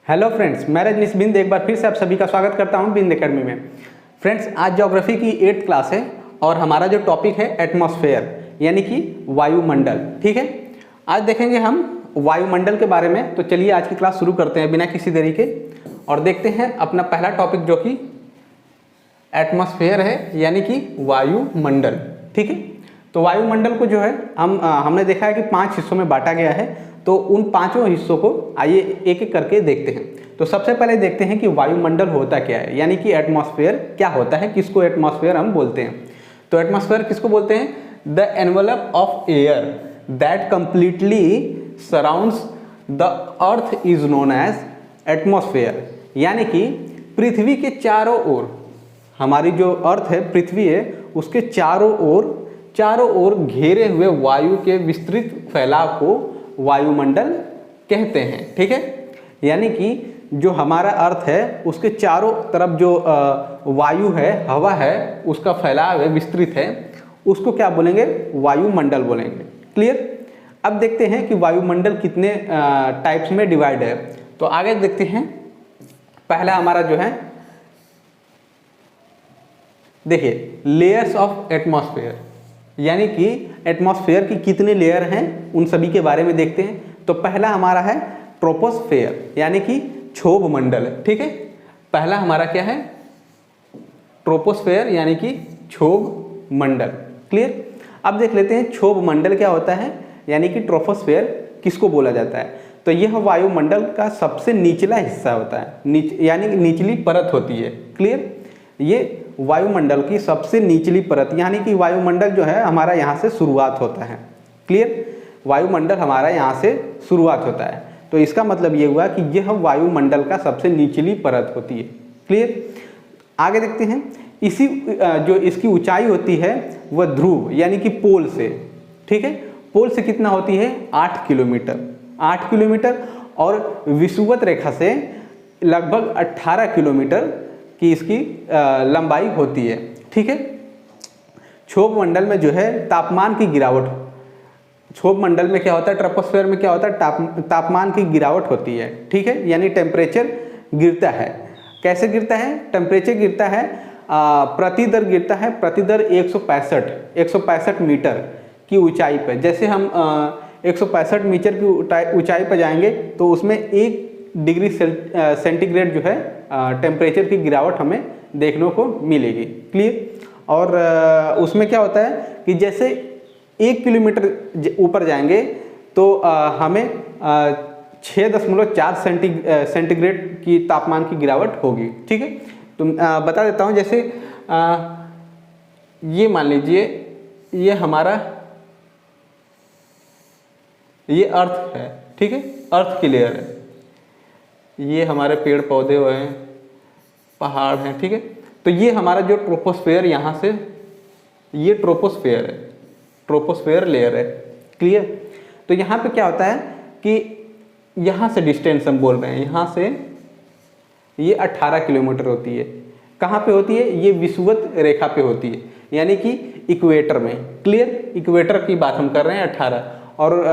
Hello friends, मैं रजनीश बिंद एक बार फिर से आप सभी का स्वागत करता हूं बिंद एकेडमी में। फ्रेंड्स, आज ज्योग्राफी की 8th क्लास है और हमारा जो टॉपिक है एटमॉस्फेयर यानी कि वायुमंडल। ठीक है, आज देखेंगे हम वायुमंडल के बारे में। तो चलिए आज की क्लास शुरू करते हैं बिना किसी देरी के और देखते हैं अपना पहला टॉपिक जो कि एटमॉस्फेयर है यानी कि वायुमंडल। ठीक है, तो वायुमंडल को जो है हमने देखा है कि 5 हिस्सों में बांटा गया है। तो उन 5 हिस्सों को आइए एक एक करके देखते हैं। तो सबसे पहले देखते हैं कि वायुमंडल होता क्या है, यानी कि एटमॉस्फेयर क्या होता है, किसको एटमॉस्फेयर हम बोलते हैं। तो एटमॉस्फेयर किसको बोलते हैं? The envelope of air that completely surrounds the earth is known as atmosphere. यानी कि पृथ्वी के चारों ओर, हमारी जो अर्थ है, पृथ्वी है, उसके चारों ओर घेरे हुए वायु के विस्तृत फैलाव को वायुमंडल कहते हैं। ठीक है, यानी कि जो हमारा अर्थ है उसके चारों तरफ जो वायु है, हवा है, उसका फैलाव है, विस्तृत है, उसको क्या बोलेंगे? वायुमंडल बोलेंगे। क्लियर? अब देखते हैं कि वायुमंडल कितने टाइप्स में डिवाइड है। तो आगे देखते हैं। पहला हमारा जो है, देखिए, लेयर्स ऑफ एटमॉस्फेयर, यानी कि एटमॉस्फेयर की कितने लेयर हैं उन सभी के बारे में देखते हैं। तो पहला हमारा है ट्रोपोस्फेयर यानी कि क्षोभ मंडल। ठीक है, पहला हमारा क्या है? ट्रोपोस्फेयर यानी कि क्षोभ मंडल। क्लियर? अब देख लेते हैं क्षोभ मंडल क्या होता है, यानी कि ट्रोपोस्फेयर किसको बोला जाता है। तो यह वायुमंडल का सबसे निचला हिस्सा होता है, यानी कि निचली परत होती है। क्लियर? ये वायुमंडल की सबसे निचली परत, यानी कि वायुमंडल जो है हमारा यहाँ से शुरुआत होता है। क्लियर? वायुमंडल हमारा यहाँ से शुरुआत होता है। तो इसका मतलब ये हुआ कि यह वायुमंडल का सबसे निचली परत होती है। क्लियर? आगे देखते हैं। इसी जो इसकी ऊंचाई होती है वह ध्रुव यानी कि पोल से, ठीक है, पोल से कितना होती है? 8 किलोमीटर। 8 किलोमीटर और विषुवत रेखा से लगभग 18 किलोमीटर की इसकी लंबाई होती है। ठीक है, क्षोभ मंडल में जो है तापमान की गिरावट, क्षोभ मंडल में क्या होता है, ट्रोपोस्फेयर में क्या होता है, तापमान की गिरावट होती है। ठीक है, यानी टेम्परेचर गिरता है। कैसे गिरता है? टेम्परेचर गिरता है, प्रतिदर गिरता है, प्रतिदर 165 मीटर की ऊंचाई पर। जैसे हम 165 मीटर की ऊंचाई पर जाएंगे तो उसमें 1 डिग्री सेंटीग्रेड जो है टेम्परेचर की गिरावट हमें देखने को मिलेगी। क्लियर? और उसमें क्या होता है कि जैसे 1 किलोमीटर ऊपर जाएंगे तो हमें 6.4 सेंटीग्रेड की तापमान की गिरावट होगी। ठीक है, तो बता देता हूँ। जैसे ये मान लीजिए, ये हमारा ये अर्थ है। ठीक है, अर्थ की लेयर है, ये हमारे पेड़ पौधे हुए हैं, पहाड़ हैं। ठीक है, तो ये हमारा जो ट्रोपोस्फेयर, यहाँ से ये ट्रोपोस्फेयर है, ट्रोपोस्फेयर लेयर है। क्लियर? तो यहाँ पे क्या होता है कि यहाँ से डिस्टेंस हम बोल रहे हैं, यहाँ से ये 18 किलोमीटर होती है। कहाँ पे होती है? ये विषुवत रेखा पे होती है, यानी कि इक्वेटर में। क्लियर? इक्वेटर की बात हम कर रहे हैं 18। और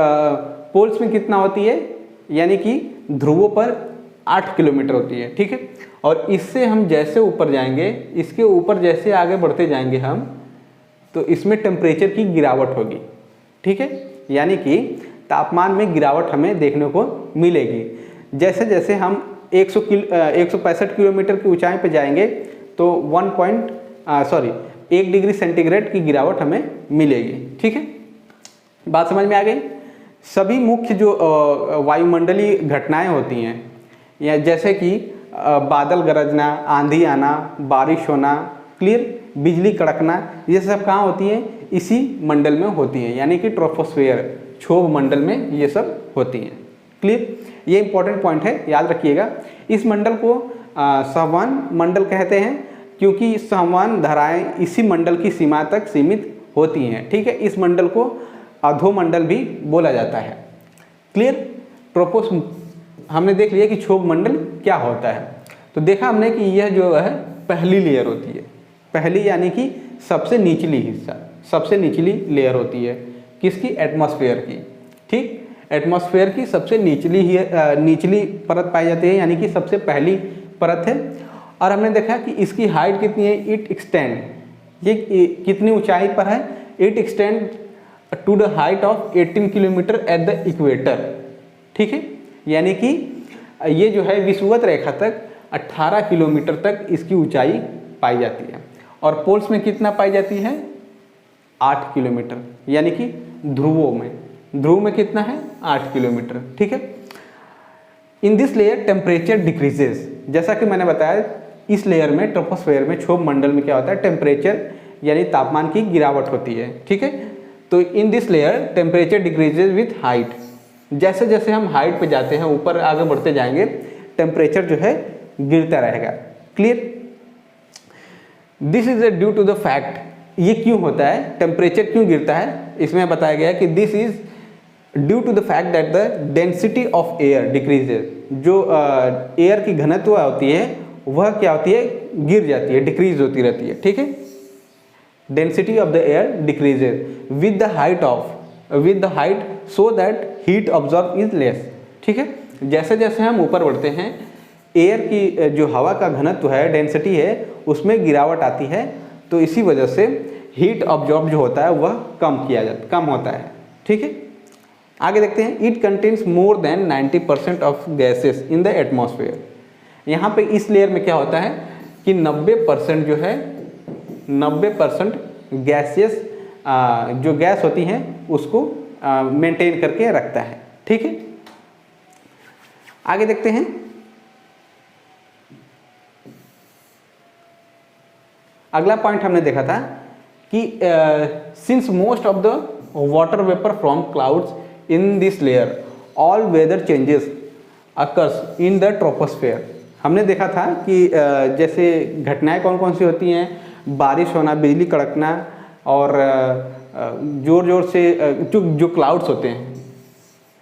पोल्स में कितना होती है, यानी कि ध्रुवों पर 8 किलोमीटर होती है। ठीक है, और इससे हम जैसे ऊपर जाएंगे, इसके ऊपर जैसे आगे बढ़ते जाएंगे हम, तो इसमें टेम्परेचर की गिरावट होगी। ठीक है, यानी कि तापमान में गिरावट हमें देखने को मिलेगी। जैसे जैसे हम 165 किलोमीटर की ऊंचाई पर जाएंगे तो 1 डिग्री सेंटीग्रेड की गिरावट हमें मिलेगी। ठीक है, बात समझ में आ गई? सभी मुख्य जो वायुमंडलीय घटनाएं होती हैं, या जैसे कि बादल गरजना, आंधी आना, बारिश होना, क्लियर, बिजली कड़कना, ये सब कहाँ होती है? इसी मंडल में होती है, यानी कि ट्रोपोस्फेयर, क्षोभ मंडल में ये सब होती हैं। क्लियर? ये इंपॉर्टेंट पॉइंट है, याद रखिएगा। इस मंडल को संवहन मंडल कहते हैं क्योंकि संवहन धाराएं इसी मंडल की सीमा तक सीमित होती हैं। ठीक है, इस मंडल को अधोमंडल भी बोला जाता है। क्लियर? हमने देख लिया कि क्षोभ मंडल क्या होता है। तो देखा हमने कि यह जो है पहली लेयर होती है, पहली यानी कि सबसे निचली हिस्सा, सबसे निचली लेयर होती है किसकी? एटमॉस्फेयर की। ठीक, एटमॉस्फेयर की सबसे निचली परत पाई जाती है, यानी कि सबसे पहली परत है। और हमने देखा कि इसकी हाइट कितनी है, इट एक्सटेंड, ये कितनी ऊंचाई पर है, it extend to the height of 18 kilometre at the equator. ठीक है, यानी कि ये जो है विषुवत रेखा तक 18 किलोमीटर तक इसकी ऊंचाई पाई जाती है। और पोल्स में कितना पाई जाती है, 8 किलोमीटर, यानी कि ध्रुव में कितना है, 8 किलोमीटर। ठीक है, इन दिस लेयर टेम्परेचर डिक्रीजेज, जैसा कि मैंने बताया इस लेयर में, ट्रोपोस्फेयर में, क्षोभ मंडल में क्या होता है, टेम्परेचर यानी तापमान की गिरावट होती है। ठीक है, तो इन this layer temperature decreases with height, जैसे जैसे हम हाइट पे जाते हैं, ऊपर आगे बढ़ते जाएंगे, टेम्परेचर जो है गिरता रहेगा। Clear, this is due to the fact, ये क्यों होता है, टेम्परेचर क्यों गिरता है, इसमें बताया गया है कि this is due to the fact that the density of air decreases, जो एयर की घनत्व होती है वह क्या होती है, गिर जाती है, डिक्रीज होती रहती है। ठीक है, density of the air decreases with the height so that heat absorb is less. ठीक है, जैसे जैसे हम ऊपर बढ़ते हैं, एयर की जो हवा का घनत्व है, डेंसिटी है, उसमें गिरावट आती है, तो इसी वजह से हीट ऑब्जॉर्ब जो होता है वह कम होता है। ठीक है, आगे देखते हैं, it contains more than 90% of gases in the atmosphere. यहाँ पे इस लेयर में क्या होता है कि 90% जो है, 90% गैसेस जो गैस होती हैं उसको मेंटेन करके रखता है। ठीक है, आगे देखते हैं, अगला पॉइंट हमने देखा था कि since most of the water vapour from clouds in this layer, all weather changes occurs in the troposphere. हमने देखा था कि जैसे घटनाएं कौन कौन सी होती हैं, बारिश होना, बिजली कड़कना, और जोर जोर से जो क्लाउड्स होते हैं,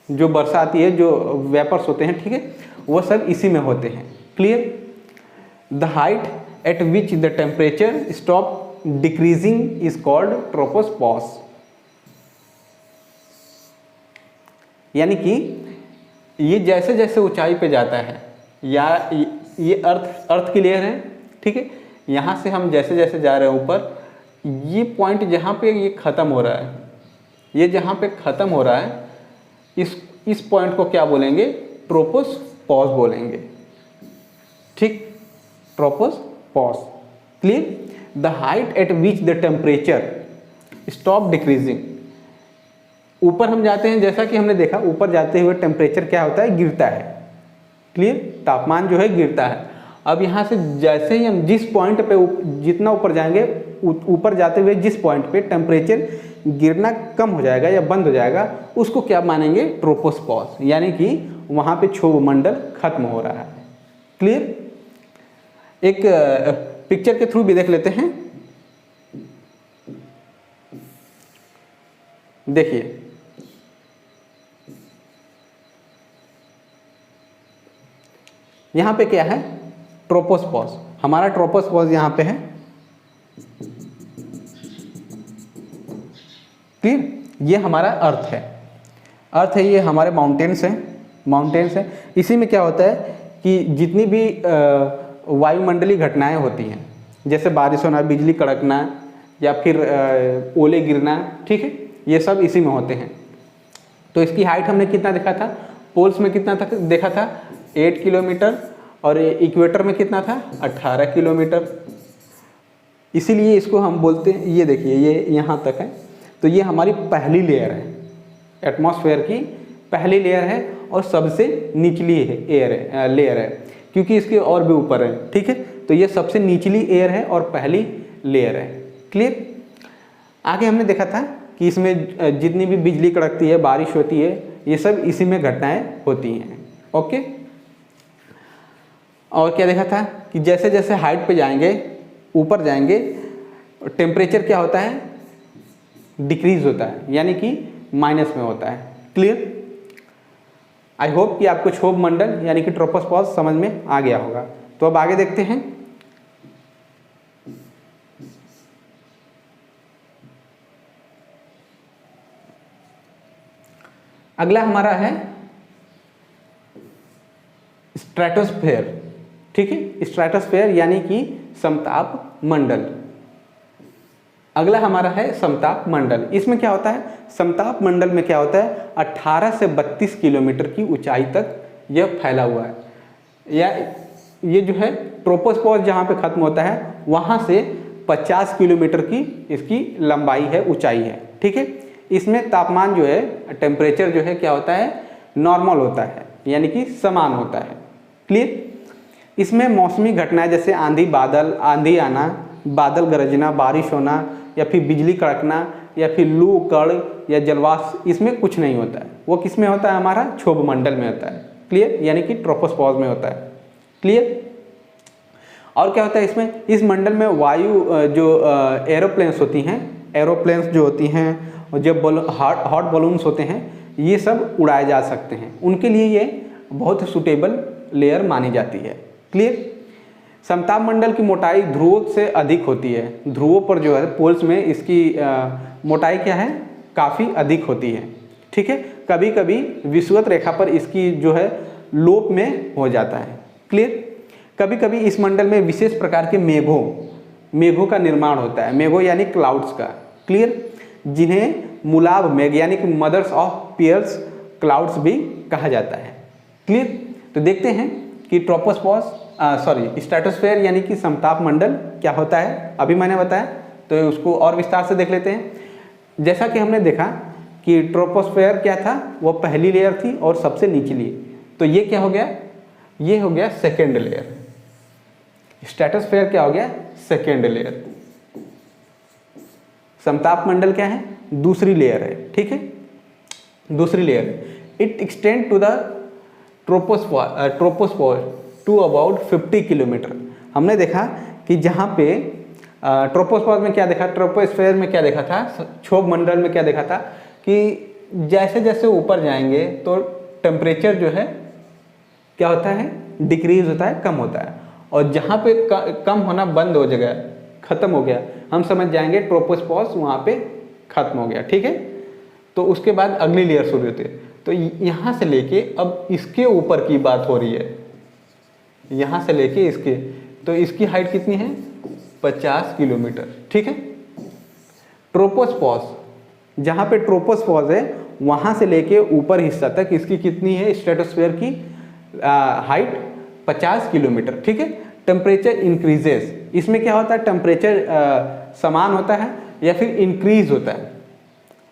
जो वर्षा आती है, जो वेपर्स होते हैं, ठीक है, वो सब इसी में होते हैं। Clear, the height at which the temperature stop decreasing is called tropopause, यानी कि ये जैसे जैसे ऊंचाई पे जाता है, या ये अर्थ की लेयर है। ठीक है, यहाँ से हम जैसे जैसे जा रहे हैं ऊपर, ये पॉइंट जहाँ पे ये ख़त्म हो रहा है, ये जहाँ पे ख़त्म हो रहा है, इस पॉइंट को क्या बोलेंगे, ट्रोपोस्पॉस बोलेंगे। ठीक, tropopause. Clear, the height at which the temperature stop decreasing, ऊपर हम जाते हैं, जैसा कि हमने देखा ऊपर जाते हुए टेम्परेचर क्या होता है, गिरता है। क्लियर, तापमान जो है गिरता है। अब यहाँ से जैसे ही हम जिस पॉइंट पे जितना ऊपर जाएंगे, ऊपर जाते हुए जिस पॉइंट पे टेम्परेचर गिरना कम हो जाएगा या बंद हो जाएगा, उसको क्या मानेंगे, ट्रोपोस्पॉस, यानी कि वहाँ पे क्षोभ मंडल खत्म हो रहा है। क्लियर, एक पिक्चर के थ्रू भी देख लेते हैं। देखिए, यहाँ पे क्या है, ट्रोपोस्पॉस, हमारा ट्रोपोस्पॉस यहाँ पे है। क्लियर, ये हमारा अर्थ है, ये हमारे माउंटेन्स हैं। इसी में क्या होता है कि जितनी भी वायुमंडलीय घटनाएं होती हैं, जैसे बारिश होना, बिजली कड़कना, या फिर ओले गिरना, ठीक है, ये सब इसी में होते हैं। तो इसकी हाइट हमने कितना देखा था, पोल्स में कितना तक देखा था, 8 किलोमीटर, और इक्वेटर में कितना था, 18 किलोमीटर। इसीलिए इसको हम बोलते हैं, ये देखिए, ये यहाँ तक है, तो ये हमारी पहली लेयर है, एटमॉस्फेयर की पहली लेयर है, और सबसे निचली लेयर है, क्योंकि इसके और भी ऊपर है। ठीक है, तो ये सबसे निचली एयर है और पहली लेयर है। क्लियर, आगे हमने देखा था कि इसमें जितनी भी बिजली कड़कती है, बारिश होती है, ये सब इसी में घटनाएं होती हैं। ओके, और क्या देखा था कि जैसे जैसे हाइट पे जाएंगे, ऊपर जाएंगे, टेम्परेचर क्या होता है, डिक्रीज होता है, यानी कि माइनस में होता है। क्लियर, आई होप कि आपको क्षोभ मंडल यानी कि ट्रोपोस्पॉस समझ में आ गया होगा। तो अब आगे देखते हैं। अगला हमारा है स्ट्रेटोस्फेयर। ठीक है, स्ट्रेटोस्फेयर यानी कि समताप मंडल। अगला हमारा है समताप मंडल। इसमें क्या होता है, समताप मंडल में क्या होता है, 18 से 32 किलोमीटर की ऊंचाई तक यह फैला हुआ है। या ये जो है ट्रोपोस्फियर जहाँ पे खत्म होता है वहाँ से 50 किलोमीटर की इसकी लंबाई है, ऊंचाई है। ठीक है, इसमें तापमान जो है, टेम्परेचर जो है क्या होता है, नॉर्मल होता है, यानी कि समान होता है। क्लियर। इसमें मौसमी घटनाएं जैसे आंधी बादल, आंधी आना, बादल गरजना, बारिश होना, या फिर बिजली कड़कना, या फिर लू कड़ या जलवाष्प, इसमें कुछ नहीं होता है। वो किस में होता है, हमारा क्षोभ मंडल में होता है। क्लियर, यानी कि ट्रोपोस्फियर में होता है। क्लियर। और क्या होता है इसमें, इस मंडल में वायु जो एरोप्लेन्स होती हैं, एरोप्लेन्स जो होती हैं, और जो हॉट बलून्स होते हैं, ये सब उड़ाए जा सकते हैं। उनके लिए ये बहुत ही सुटेबल लेयर मानी जाती है। क्लियर। समताप मंडल की मोटाई ध्रुवों से अधिक होती है। ध्रुवों पर जो है, पोल्स में इसकी मोटाई क्या है, काफ़ी अधिक होती है। ठीक है, कभी कभी विषुवत रेखा पर इसकी जो है लोप में हो जाता है। क्लियर। कभी कभी इस मंडल में विशेष प्रकार के मेघों का निर्माण होता है। मेघों यानी क्लाउड्स का। क्लियर, जिन्हें मूलाभ मेघ यानी कि मदर्स ऑफ पेयर्स क्लाउड्स भी कहा जाता है। क्लियर। तो देखते हैं कि स्ट्रेटोस्फेयर यानी कि समताप मंडल क्या होता है। अभी मैंने बताया, तो उसको और विस्तार से देख लेते हैं। जैसा कि हमने देखा कि ट्रोपोस्फेयर क्या था, वो पहली लेयर थी और सबसे निचली। तो ये क्या हो गया, ये हो गया सेकेंड लेयर। स्ट्रेटोस्फेयर क्या हो गया, सेकेंड लेयर। समताप मंडल क्या है, दूसरी लेयर है। ठीक है, दूसरी layer. It extend to the troposphere to about 50 kilometre. हमने देखा कि जहाँ पे ट्रोपोस्फियर में क्या देखा, ट्रोपोस्फियर में क्या देखा था, क्षोभ मंडल में क्या देखा था कि जैसे जैसे ऊपर जाएंगे तो टेम्परेचर जो है क्या होता है, डिक्रीज होता है, कम होता है। और जहाँ पे कम होना बंद हो जाएगा, खत्म हो गया, हम समझ जाएंगे ट्रोपोस्फियर वहाँ पे खत्म हो गया। ठीक है, तो उसके बाद अगली लेयर शुरू होती है। तो यहाँ से लेके अब इसके ऊपर की बात हो रही है, यहाँ से लेके इसके, तो इसकी हाइट कितनी है, 50 किलोमीटर। ठीक है, ट्रोपोस्फियर, जहाँ पे ट्रोपोस्फियर है वहाँ से लेके ऊपर हिस्सा तक इसकी कितनी है, स्ट्रेटोस्फियर की हाइट 50 किलोमीटर। ठीक है, टेम्परेचर इंक्रीजेस, इसमें क्या होता है, टेम्परेचर समान होता है या फिर इंक्रीज होता है।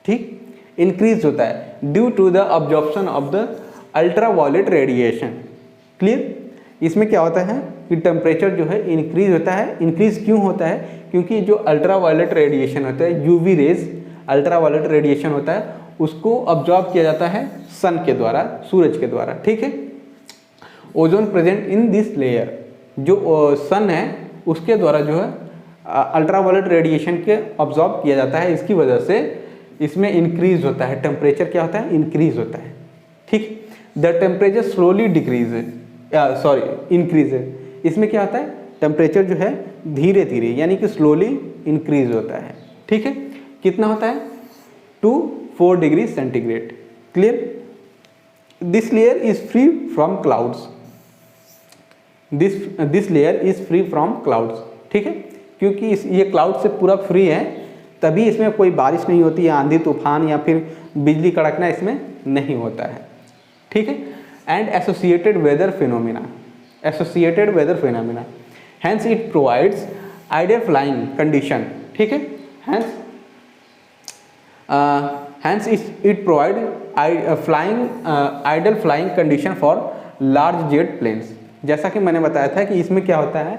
ठीक, इंक्रीज होता है due to the absorption of the ultraviolet radiation. Clear. इसमें क्या होता है कि टेम्परेचर जो है इंक्रीज होता है। इंक्रीज क्यों होता है, क्योंकि जो अल्ट्रावायलेट रेडिएशन होता है, यूवी रेज, अल्ट्रावायलेट रेडिएशन होता है, उसको अब्जॉर्ब किया जाता है सन के द्वारा, सूरज के द्वारा। ठीक है, ozone present in this layer, जो सन है उसके द्वारा जो है अल्ट्रावायलेट रेडिएशन के अब्जॉर्ब किया जाता है। इसकी वजह से इसमें इंक्रीज होता है, टेम्परेचर क्या होता है, इंक्रीज होता है। ठीक, the temperature slowly decrease, increase है। इसमें क्या होता है, टेम्परेचर जो है धीरे धीरे यानी कि स्लोली इंक्रीज होता है। ठीक है, कितना होता है, 2 to 4 degree centigrade. Clear. This layer is free from clouds, this layer is free from clouds. ठीक है, क्योंकि ये क्लाउड से पूरा फ्री है, तभी इसमें कोई बारिश नहीं होती है, आंधी तूफान या फिर बिजली कड़कना इसमें नहीं होता है। ठीक है, and associated weather phenomena, hence it provides ideal flying condition. ठीक है, hence it provide ideal flying condition for large jet planes. जैसा कि मैंने बताया था कि इसमें क्या होता है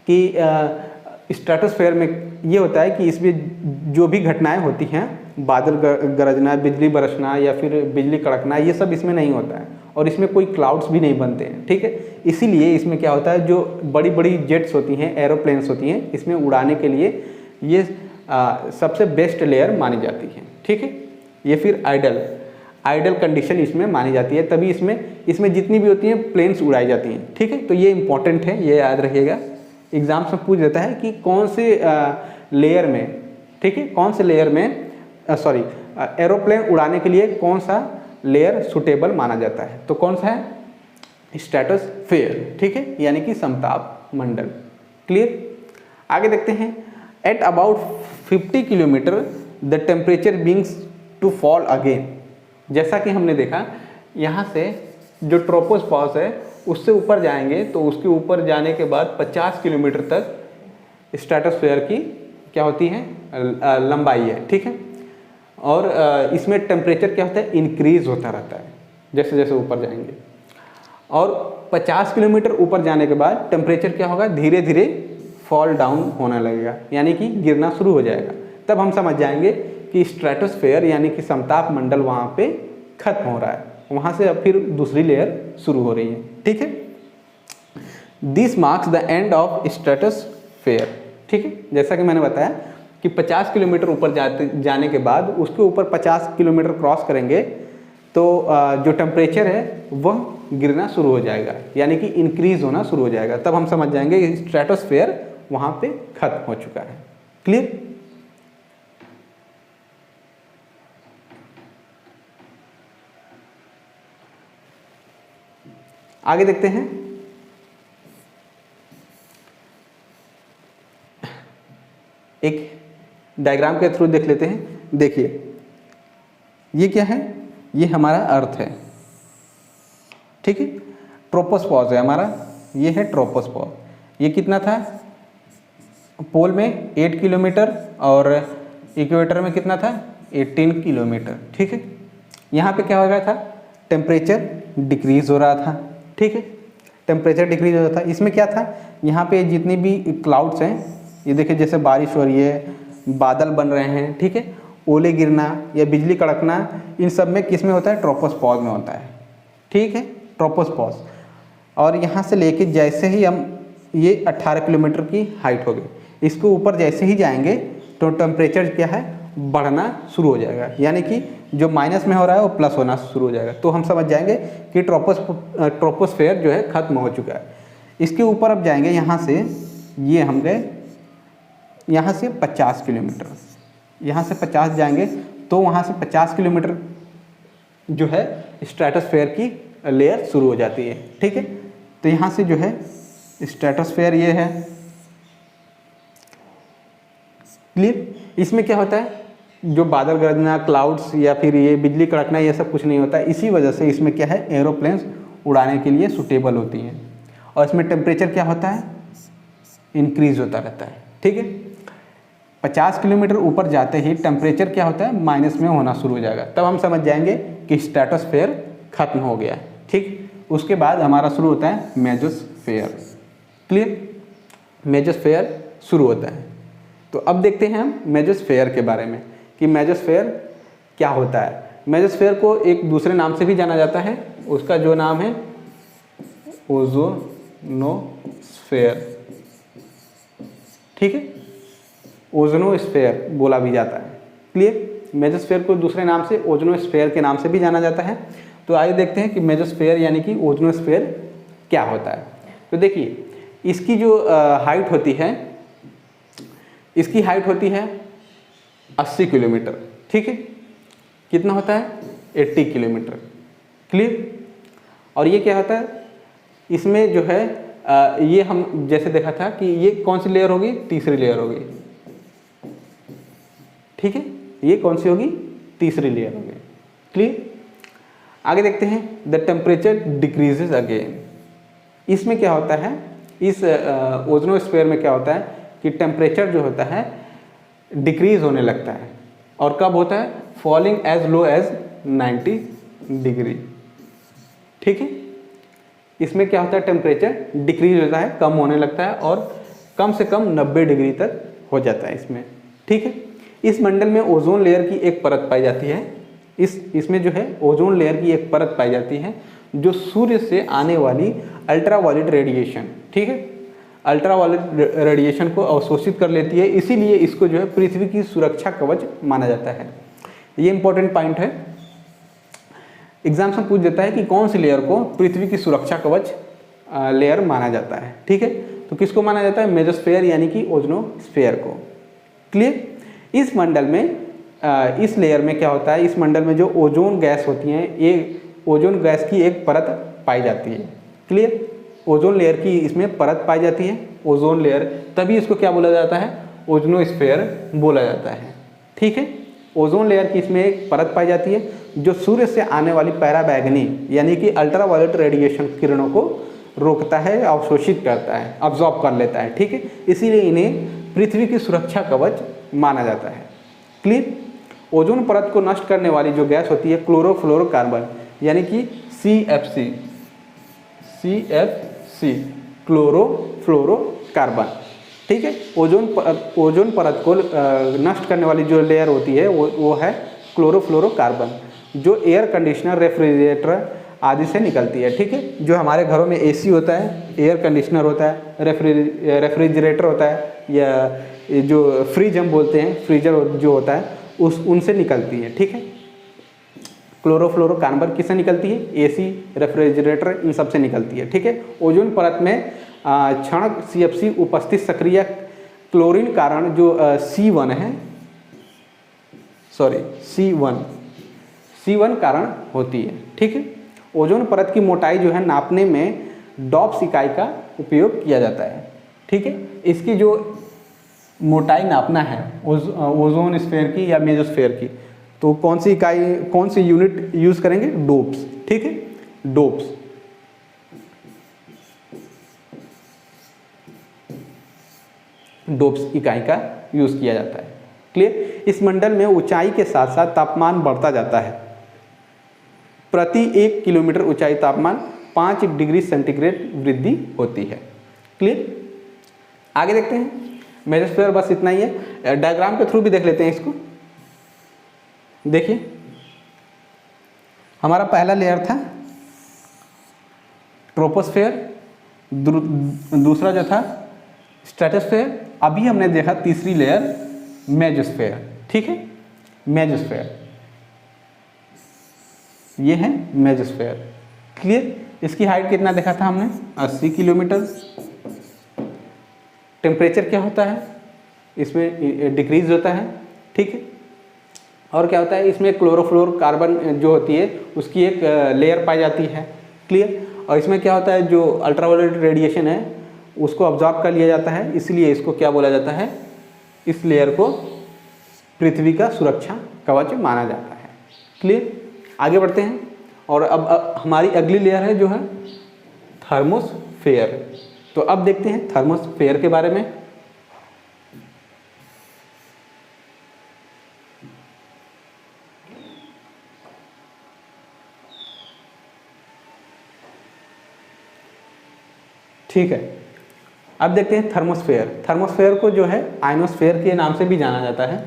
कि स्ट्रेटोस्फेयर में ये होता है कि इसमें जो भी घटनाएं होती हैं, बादल गरजना, बिजली बरसना या फिर बिजली कड़कना, ये सब इसमें नहीं होता है और इसमें कोई क्लाउड्स भी नहीं बनते हैं। ठीक है, इसीलिए इसमें क्या होता है, जो बड़ी बड़ी जेट्स होती हैं, एरोप्लेन्स होती हैं, इसमें उड़ाने के लिए ये सबसे बेस्ट लेयर मानी जाती है। ठीक है, ये फिर आइडल कंडीशन इसमें मानी जाती है, तभी इसमें जितनी भी होती हैं प्लेन्स उड़ाई जाती हैं। ठीक है, तो ये इंपॉर्टेंट है, ये याद रखिएगा। एग्जाम्स में पूछ देता है कि कौन से लेयर में, ठीक है, कौन से लेयर में एरोप्लेन उड़ाने के लिए कौन सा लेयर सुटेबल माना जाता है। तो कौन सा है? स्ट्रेटोस्फेयर, ठीक है, यानी कि समताप मंडल। क्लियर? आगे देखते हैं। At about 50 kilometre the temperature begins to fall again. जैसा कि हमने देखा, यहाँ से जो ट्रोपोस्फियर है उससे ऊपर जाएंगे तो उसके ऊपर जाने के बाद 50 किलोमीटर तक स्ट्रेटोस्फेयर की क्या होती है? लंबाई है, ठीक है। और इसमें टेम्परेचर क्या होता है? इंक्रीज होता रहता है जैसे जैसे ऊपर जाएंगे। और 50 किलोमीटर ऊपर जाने के बाद टेम्परेचर क्या होगा? धीरे धीरे फॉल डाउन होने लगेगा, यानी कि गिरना शुरू हो जाएगा। तब हम समझ जाएंगे कि स्ट्रेटोस्फेयर यानी कि समताप मंडल वहाँ पे खत्म हो रहा है, वहाँ से अब फिर दूसरी लेयर शुरू हो रही है, ठीक है। This marks the end of stratosphere, ठीक है। जैसा कि मैंने बताया कि 50 किलोमीटर ऊपर जाने के बाद उसके ऊपर 50 किलोमीटर क्रॉस करेंगे तो जो टेम्परेचर है वह गिरना शुरू हो जाएगा, यानी कि इंक्रीज होना शुरू हो जाएगा। तब हम समझ जाएंगे कि स्ट्रेटोस्फेयर वहाँ पे खत्म हो चुका है। क्लियर? आगे देखते हैं। एक डायग्राम के थ्रू देख लेते हैं। देखिए ये क्या है? ये हमारा अर्थ है, ठीक है। ट्रोपोस्फियर है हमारा, ये है ट्रोपोस्फियर। ये कितना था? पोल में 8 किलोमीटर और इक्वेटर में कितना था? 18 किलोमीटर, ठीक है। यहाँ पे क्या हो रहा था? टेम्परेचर डिक्रीज हो रहा था, ठीक है। टेम्परेचर डिक्रीज हो रहा था। इसमें क्या था? यहाँ पे जितनी भी क्लाउड्स हैं, ये देखिए जैसे बारिश हो रही है, बादल बन रहे हैं, ठीक है, ओले गिरना या बिजली कड़कना, इन सब में किस में होता है? ट्रोपोस्फियर में होता है, ठीक है, ट्रोपोस्फियर। और यहाँ से लेके जैसे ही हम ये 18 किलोमीटर की हाइट हो गई, इसके ऊपर जैसे ही जाएंगे तो टेम्परेचर क्या है? बढ़ना शुरू हो जाएगा, यानी कि जो माइनस में हो रहा है वो प्लस होना शुरू हो जाएगा। तो हम समझ जाएंगे कि ट्रोपोस्फियर जो है खत्म हो चुका है। इसके ऊपर अब जाएंगे, यहाँ से ये हम गए, यहाँ से 50 किलोमीटर, यहाँ से 50 जाएंगे तो वहाँ से 50 किलोमीटर जो है स्ट्रेटोस्फेयर की लेयर शुरू हो जाती है, ठीक है। तो यहाँ से जो है स्ट्रेटोस्फेयर ये है। क्लियर? इसमें क्या होता है? जो बादल गरजना, क्लाउड्स या फिर ये बिजली कड़कना, ये सब कुछ नहीं होता है। इसी वजह से इसमें क्या है? एरोप्लेन्स उड़ाने के लिए सूटेबल होती हैं। और इसमें टेम्परेचर क्या होता है? इंक्रीज होता रहता है, ठीक है। 50 किलोमीटर ऊपर जाते ही टेम्परेचर क्या होता है? माइनस में होना शुरू हो जाएगा। तब हम समझ जाएंगे कि स्ट्रेटोस्फेयर खत्म हो गया है, ठीक। उसके बाद हमारा शुरू होता है मेसोस्फेयर। क्लियर? मेसोस्फेयर शुरू होता है। तो अब देखते हैं हम मेसोस्फेयर के बारे में कि मेसोस्फेयर क्या होता है। मेसोस्फेयर को एक दूसरे नाम से भी जाना जाता है, उसका जो नाम है ओजोनोस्फेयर, ठीक है, ओजोनोस्फेयर बोला भी जाता है। क्लियर? मेसोस्फेयर को दूसरे नाम से ओजोनोस्फेयर के नाम से भी जाना जाता है। तो आइए देखते हैं कि मेसोस्फेयर यानी कि ओजोनोस्फेयर क्या होता है। तो देखिए इसकी जो हाइट होती है, इसकी हाइट होती है 80 किलोमीटर, ठीक है। कितना होता है? 80 किलोमीटर। क्लियर? और ये क्या होता है? इसमें जो है ये हम जैसे देखा था कि ये कौन सी लेयर होगी? तीसरी लेयर होगी, ठीक है। ये कौन सी होगी? तीसरी लेयर होगी। क्लियर? आगे देखते हैं। The temperature decreases again. इसमें क्या होता है? इस ओजोनोस्फेयर में क्या होता है कि टेम्परेचर जो होता है डिक्रीज होने लगता है। और कब होता है? Falling as low as 90 degree, ठीक है। इसमें क्या होता है? टेम्परेचर डिक्रीज होता है, कम होने लगता है और कम से कम 90 डिग्री तक हो जाता है इसमें, ठीक है। इस मंडल में ओजोन लेयर की एक परत पाई जाती है। इसमें जो है ओजोन लेयर की एक परत पाई जाती है जो सूर्य से आने वाली अल्ट्रावायलेट रेडिएशन, ठीक है, अल्ट्रावायलेट रेडिएशन को अवशोषित कर लेती है। इसीलिए इसको जो है पृथ्वी की सुरक्षा कवच माना जाता है। ये इंपॉर्टेंट पॉइंट है। एग्जाम्स में पूछ देता है कि कौन सी लेयर को पृथ्वी की सुरक्षा कवच लेयर माना जाता है, ठीक है। तो किसको माना जाता है? मेसोस्फेयर यानी कि ओजोनोस्फेयर को। क्लियर? इस मंडल में इस लेयर में क्या होता है, इस मंडल में जो ओजोन गैस होती हैं, ये ओजोन गैस की एक परत पाई जाती है। क्लियर, ओजोन लेयर की इसमें परत पाई जाती है, ओजोन लेयर, तभी इसको क्या बोला जाता है, ओजोनोस्फीयर बोला जाता है। ठीक है, ओजोन लेयर की इसमें एक परत पाई जाती है जो सूर्य से आने वाली पराबैंगनी यानी कि अल्ट्रावायलेट रेडिएशन किरणों को रोकता है, अवशोषित करता है, अब्जॉर्ब कर लेता है। ठीक है, इसीलिए इन्हें पृथ्वी की सुरक्षा कवच माना जाता है। क्लियर, ओजोन परत को नष्ट करने वाली जो गैस होती है क्लोरोफ्लोरोकार्बन यानी कि CFC, क्लोरोफ्लोरोकार्बन। ठीक है, ओजोन परत को नष्ट करने वाली जो लेयर होती है वो है क्लोरोफ्लोरोकार्बन, जो एयर कंडीशनर, रेफ्रिजरेटर आदि से निकलती है। ठीक है, जो हमारे घरों में AC होता है, एयर कंडीशनर होता है, रेफ्रिजरेटर होता है, या जो फ्रिज हम बोलते हैं, फ्रीजर जो होता है, उनसे निकलती है। ठीक है, क्लोरोफ्लोरोकार्बन किससे निकलती है, AC, रेफ्रिजरेटर, इन सब से निकलती है। ठीक है, ओजोन परत में क्षणक CFC उपस्थित सक्रिय क्लोरीन कारण जो C1 है, C1 कारण होती है। ठीक है, ओजोन परत की मोटाई जो है नापने में डॉप्स इकाई का उपयोग किया जाता है। ठीक है, इसकी जो मोटाई नापना है ओजोन स्फीयर की या मेसोस्फीयर की, तो कौन सी इकाई, कौन सी यूनिट यूज़ करेंगे, डोप्स। ठीक है, डोप्स इकाई का यूज़ किया जाता है। क्लियर, इस मंडल में ऊंचाई के साथ साथ तापमान बढ़ता जाता है। प्रति 1 किलोमीटर ऊंचाई तापमान 5 डिग्री सेंटीग्रेड वृद्धि होती है। क्लियर, आगे देखते हैं। मेसोस्फीयर बस इतना ही है, डायग्राम के थ्रू भी देख लेते हैं इसको। देखिए, हमारा पहला लेयर था ट्रोपोस्फेयर, दूसरा जो था स्ट्रेटोस्फेयर, अभी हमने देखा तीसरी लेयर मेसोस्फेयर। ठीक है, मेसोस्फेयर, ये है मेसोस्फेयर। क्लियर, इसकी हाइट कितना देखा था हमने, 80 किलोमीटर। टेम्परेचर क्या होता है, इसमें डिक्रीज होता है। ठीक है, और क्या होता है, इसमें क्लोरोफ्लोरोकार्बन जो होती है उसकी एक लेयर पाई जाती है। क्लियर, और इसमें क्या होता है, जो अल्ट्रावायलेट रेडिएशन है उसको ऑब्जॉर्ब कर लिया जाता है, इसलिए इसको क्या बोला जाता है, इस लेयर को पृथ्वी का सुरक्षा कवच माना जाता है। क्लियर, आगे बढ़ते हैं। और अब हमारी अगली लेयर है जो है थर्मोस्फेयर। तो अब देखते हैं थर्मोस्फेयर के बारे में। ठीक है, अब देखते हैं थर्मोस्फेयर। थर्मोस्फेयर को जो है आयनोस्फेयर के नाम से भी जाना जाता है।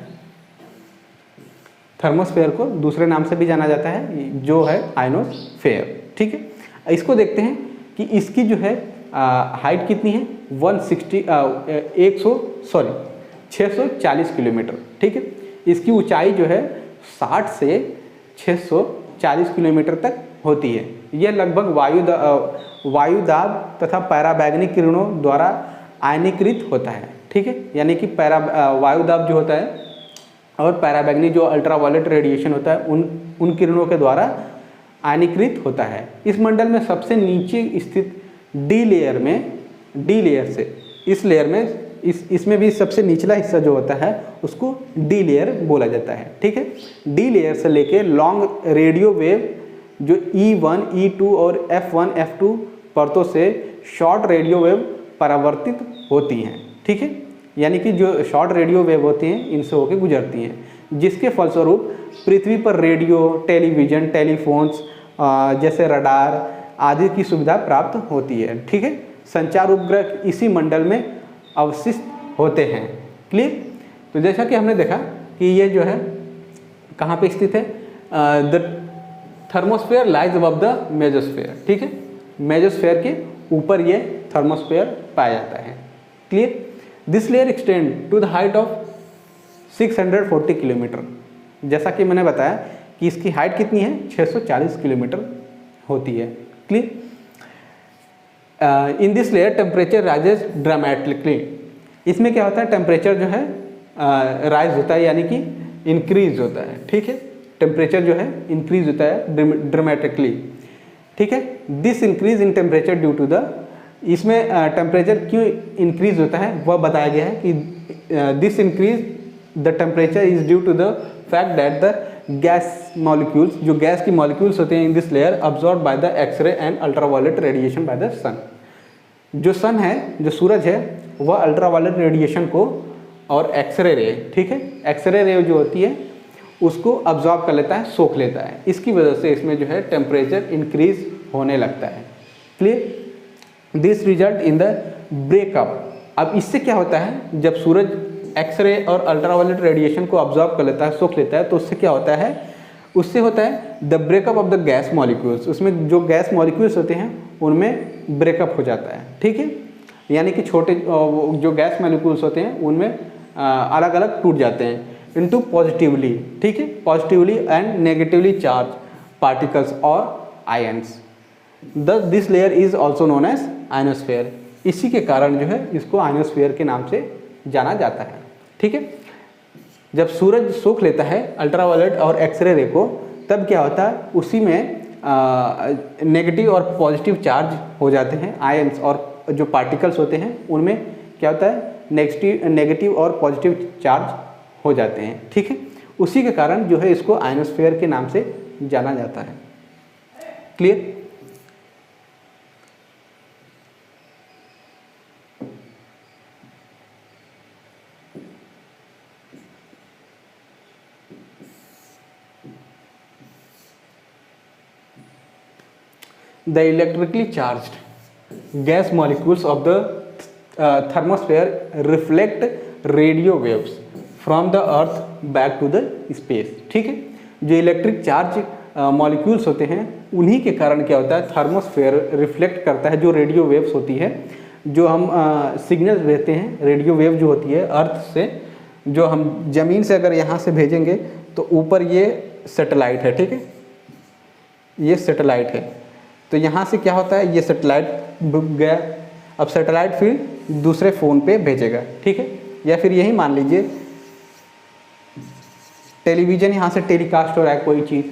थर्मोस्फेयर को दूसरे नाम से भी जाना जाता है, जो है आयनोस्फेयर। ठीक है, इसको देखते हैं कि इसकी जो है हाइट कितनी है, 640 किलोमीटर। ठीक है, इसकी ऊंचाई जो है 60 से 640 किलोमीटर तक होती है। यह लगभग वायुदाब तथा पराबैंगनी किरणों द्वारा आयनीकृत होता है। ठीक है, यानी कि वायुदाब जो होता है और पराबैंगनी जो अल्ट्रावायलेट रेडिएशन होता है उन किरणों के द्वारा आयनीकृत होता है। इस मंडल में सबसे नीचे स्थित डी लेयर से इस लेयर में इसमें भी सबसे निचला हिस्सा जो होता है उसको डी लेयर बोला जाता है। ठीक है, डी लेयर से लेके लॉन्ग रेडियो वेव जो E1, E2 और F1, F2 परतों से शॉर्ट रेडियो वेव परावर्तित होती हैं। ठीक है, यानी कि जो शॉर्ट रेडियो वेव होती हैं इनसे होकर गुजरती हैं, जिसके फलस्वरूप पृथ्वी पर रेडियो, टेलीविज़न, टेलीफोन्स जैसे रडार आदि की सुविधा प्राप्त होती है। ठीक है, संचार उपग्रह इसी मंडल में अवशिष्ट होते हैं। क्लियर, तो जैसा कि हमने देखा कि ये जो है कहाँ पे स्थित है, the thermosphere lies above the mesosphere. ठीक है, मेसोस्फेयर के ऊपर ये थर्मोस्फेयर पाया जाता है। Clear, this layer extend to the height of 640 kilometre. जैसा कि मैंने बताया कि इसकी हाइट कितनी है, 640 किलोमीटर होती है। Clear, in this layer temperature rises dramatically. इसमें क्या होता है, टेम्परेचर जो है राइज होता है, यानी कि इंक्रीज होता है, ठीक है, टेम्परेचर जो है इंक्रीज होता है ड्रामेटिकली, ठीक है। This increase in temperature due to the, इसमें टेम्परेचर क्यों इंक्रीज होता है वह बताया गया है कि this increase the temperature is due to the fact that the gas molecules, जो गैस की मॉलिक्यूल्स होते हैं in this layer absorb by the x-ray and ultraviolet radiation by the sun. जो सन है, जो सूरज है, वह अल्ट्रावायलेट रेडिएशन को और एक्सरे रे, ठीक है, एक्सरे रे जो होती है उसको अब्जॉर्ब कर लेता है, सोख लेता है। इसकी वजह से इसमें जो है टेम्परेचर इंक्रीज होने लगता है। Clear? This result in the breakup. अब इससे क्या होता है, जब सूरज एक्सरे और अल्ट्रावायलेट रेडिएशन को अब्जॉर्ब कर लेता है, सोख लेता है, तो उससे क्या होता है, उससे होता है the breakup of the gas molecules. उसमें जो गैस मॉलिक्यूल्स होते हैं उनमें ब्रेकअप हो जाता है, ठीक है, यानी कि छोटे जो गैस मॉलिक्यूल्स होते हैं उनमें अलग अलग टूट जाते हैं इनटू पॉजिटिवली, ठीक है, positively and negatively charge particles और ions. This layer is also known as ionosphere. इसी के कारण जो है इसको आयनोस्फीयर के नाम से जाना जाता है, ठीक है। जब सूरज सोख लेता है अल्ट्रावायलेट और एक्सरे रे को, तब क्या होता है, उसी में नेगेटिव और पॉजिटिव चार्ज हो जाते हैं आयंस, और जो पार्टिकल्स होते हैं उनमें क्या होता है, नेगेटिव और पॉजिटिव चार्ज हो जाते हैं, ठीक है। उसी के कारण जो है इसको आयनोस्फीयर के नाम से जाना जाता है। Clear? The electrically charged gas molecules of the thermosphere reflect radio waves from the earth back to the space, ठीक है। जो इलेक्ट्रिक चार्ज मॉलिक्यूल्स होते हैं उन्हीं के कारण क्या होता है, थर्मोस्फेयर रिफ्लेक्ट करता है जो रेडियो वेव्स होती है, जो हम सिग्नल देते हैं, रेडियो वेव जो होती है अर्थ से, जो हम ज़मीन से अगर यहाँ से भेजेंगे तो ऊपर ये सैटेलाइट है, ठीक है, ये सैटेलाइट है, तो यहाँ से क्या होता है, ये सैटेलाइट गया, अब सैटेलाइट फिर दूसरे फ़ोन पे भेजेगा, ठीक है, या फिर यही मान लीजिए टेलीविज़न यहाँ से टेलीकास्ट हो रहा है कोई चीज़,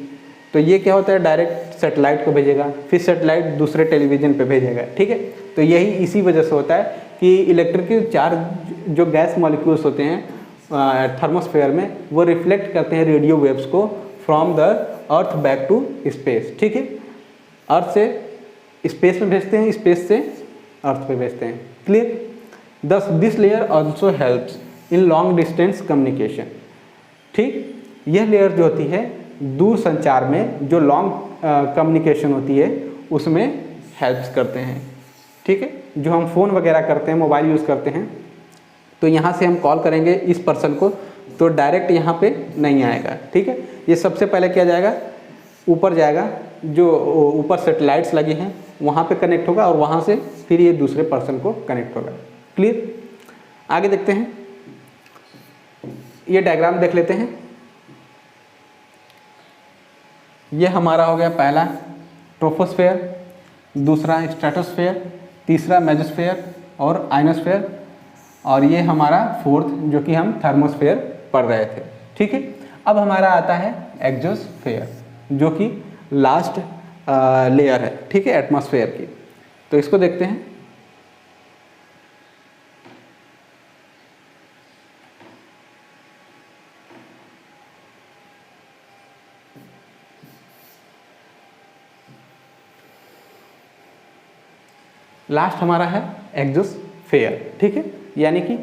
तो ये क्या होता है, डायरेक्ट सैटेलाइट को भेजेगा, फिर सैटेलाइट दूसरे टेलीविज़न पे भेजेगा, ठीक है। तो यही इसी वजह से होता है कि इलेक्ट्रिकल चार्ज जो गैस मॉलिक्यूल्स होते हैं थर्मोस्फेयर में, वो रिफ्लेक्ट करते हैं रेडियो वेव्स को from the earth back to space, ठीक है, अर्थ से स्पेस में भेजते हैं, स्पेस से अर्थ पे भेजते हैं। क्लियर? दस this layer also helps in long distance communication, ठीक, यह लेयर जो होती है दूर संचार में, जो लॉन्ग कम्युनिकेशन होती है उसमें हेल्प्स करते हैं, ठीक है। जो हम फ़ोन वगैरह करते हैं, मोबाइल यूज़ करते हैं, तो यहाँ से हम कॉल करेंगे इस पर्सन को, तो डायरेक्ट यहाँ पे नहीं आएगा, ठीक है, ये सबसे पहले क्या जाएगा, ऊपर जाएगा, जो ऊपर सेटेलाइट्स लगी हैं वहाँ पे कनेक्ट होगा, और वहाँ से फिर ये दूसरे पर्सन को कनेक्ट होगा। क्लियर? आगे देखते हैं, ये डायग्राम देख लेते हैं। ये हमारा हो गया पहला ट्रोपोस्फेयर, दूसरा स्ट्रेटोस्फेयर, तीसरा मेसोस्फेयर और आयनोस्फेयर, और ये हमारा फोर्थ जो कि हम थर्मोस्फेयर पढ़ रहे थे, ठीक है। अब हमारा आता है एक्सोस्फेयर, जो कि लास्ट लेयर है, ठीक है, एटमॉस्फेयर की। तो इसको देखते हैं। लास्ट हमारा है एक्सोस्फेयर, ठीक है, यानी कि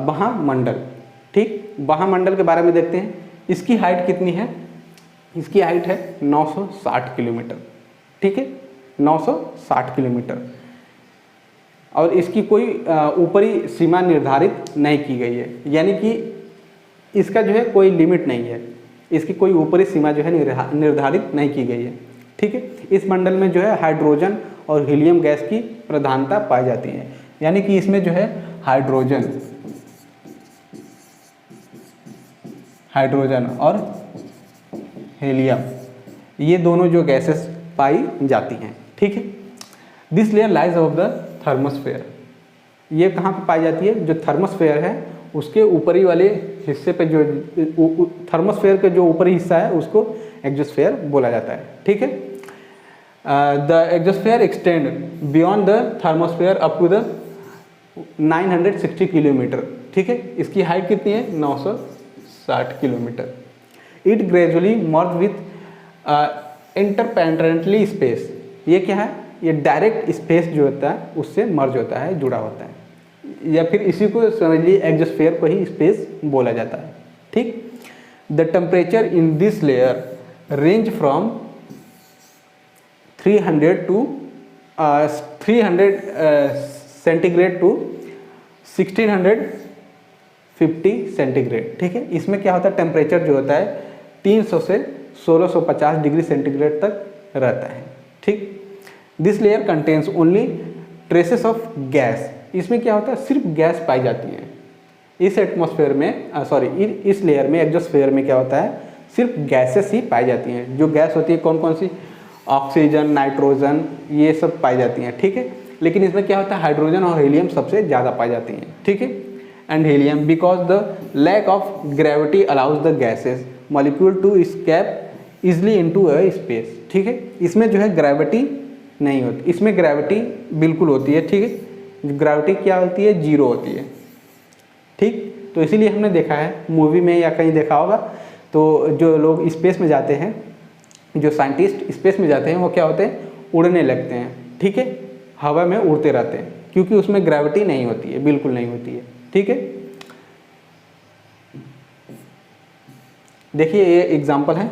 महामंडल, ठीक। महामंडल के बारे में देखते हैं। इसकी हाइट कितनी है? इसकी हाइट है 960 किलोमीटर, ठीक है, 960 किलोमीटर, और इसकी कोई ऊपरी सीमा निर्धारित नहीं की गई है, यानी कि इसका जो है कोई लिमिट नहीं है, इसकी कोई ऊपरी सीमा जो है निर्धारित नहीं की गई है, ठीक है। इस मंडल में जो है हाइड्रोजन और हीलियम गैस की प्रधानता पाई जाती है, यानी कि इसमें जो है हाइड्रोजन और हीलियम, ये दोनों जो गैसेस पाई जाती हैं, ठीक है। This layer lies of the thermosphere, ये कहाँ पर पाई जाती है? जो थर्मोस्फेयर है उसके ऊपरी वाले हिस्से पे जो थर्मोस्फेयर का जो ऊपरी हिस्सा है उसको एग्जोस्फेयर बोला जाता है। ठीक है, the exosphere extend beyond the thermosphere up to the 960 kilometre. ठीक है, इसकी हाइट कितनी है? 960 kilometre. It gradually merge with interplanetary space. ये क्या है? ये डायरेक्ट स्पेस जो होता है उससे मर्ज होता है, जुड़ा होता है, या फिर इसी को समझ लीजिए एग्जोस्फेयर को ही स्पेस बोला जाता है। ठीक, the temperature in this layer range from 300 centigrade to 1650 centigrade. ठीक है, इसमें क्या होता है? टेम्परेचर जो होता है 300 से 1650 डिग्री सेंटीग्रेड तक रहता है। ठीक, this layer contains only traces of gas. इसमें क्या होता है? सिर्फ गैस पाई जाती है इस एटमॉस्फेयर में, इस लेयर में, एग्जोस्फेयर में क्या होता है? सिर्फ गैसेस ही पाई जाती हैं। जो गैस होती है कौन कौन सी? ऑक्सीजन, नाइट्रोजन, ये सब पाई जाती हैं। ठीक है, लेकिन इसमें क्या होता है? हाइड्रोजन और हीलियम सबसे ज़्यादा पाई जाती हैं। ठीक है, and helium because the lack of gravity allows the gases molecule to escape easily into a space. ठीक है, इसमें जो है ग्रेविटी नहीं होती, इसमें ग्रेविटी बिल्कुल होती है। ठीक है, ग्रेविटी क्या होती है? जीरो होती है। ठीक, तो इसीलिए हमने देखा है मूवी में या कहीं देखा होगा, तो जो लोग स्पेस में जाते हैं, जो साइंटिस्ट स्पेस में जाते हैं, वो क्या होते हैं? उड़ने लगते हैं। ठीक है, हवा में उड़ते रहते हैं, क्योंकि उसमें ग्रेविटी नहीं होती है, बिल्कुल नहीं होती है। ठीक है, देखिए ये एग्जाम्पल है।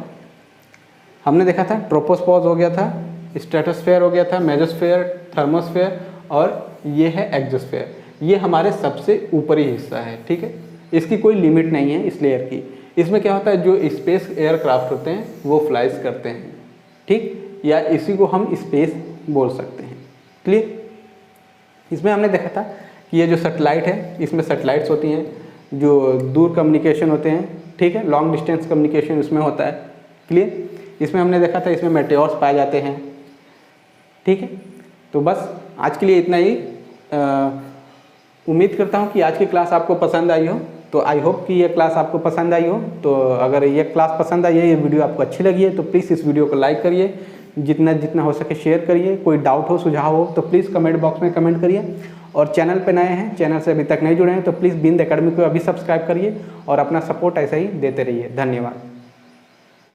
हमने देखा था ट्रोपोस्फेयर हो गया था, स्ट्रेटोस्फेयर हो गया था, मेसोस्फेयर, थर्मोस्फेयर, और ये है एग्जोस्फेयर। ये हमारे सबसे ऊपरी हिस्सा है। ठीक है, इसकी कोई लिमिट नहीं है इस लेयर की। इसमें क्या होता है? जो स्पेस एयरक्राफ्ट होते हैं वो फ्लाइज करते हैं। ठीक, या इसी को हम स्पेस बोल सकते हैं। क्लियर? इसमें हमने देखा था कि ये जो सैटेलाइट है, इसमें सैटेलाइट्स होती हैं जो दूर कम्युनिकेशन होते हैं। ठीक है, लॉन्ग डिस्टेंस कम्युनिकेशन इसमें होता है। क्लियर? इसमें हमने देखा था इसमें मेटेओर्स पाए जाते हैं। ठीक है, तो बस आज के लिए इतना ही। उम्मीद करता हूँ कि आज की क्लास आपको पसंद आई हो। तो आई होप कि ये क्लास आपको पसंद आई हो। तो अगर ये क्लास पसंद आई है, ये वीडियो आपको अच्छी लगी है, तो प्लीज़ इस वीडियो को लाइक करिए, जितना हो सके शेयर करिए। कोई डाउट हो, सुझाव हो तो प्लीज़ कमेंट बॉक्स में कमेंट करिए। और चैनल पे नए हैं, चैनल से अभी तक नहीं जुड़े हैं, तो प्लीज़ बिंद एकेडमी को अभी सब्सक्राइब करिए और अपना सपोर्ट ऐसे ही देते रहिए। धन्यवाद।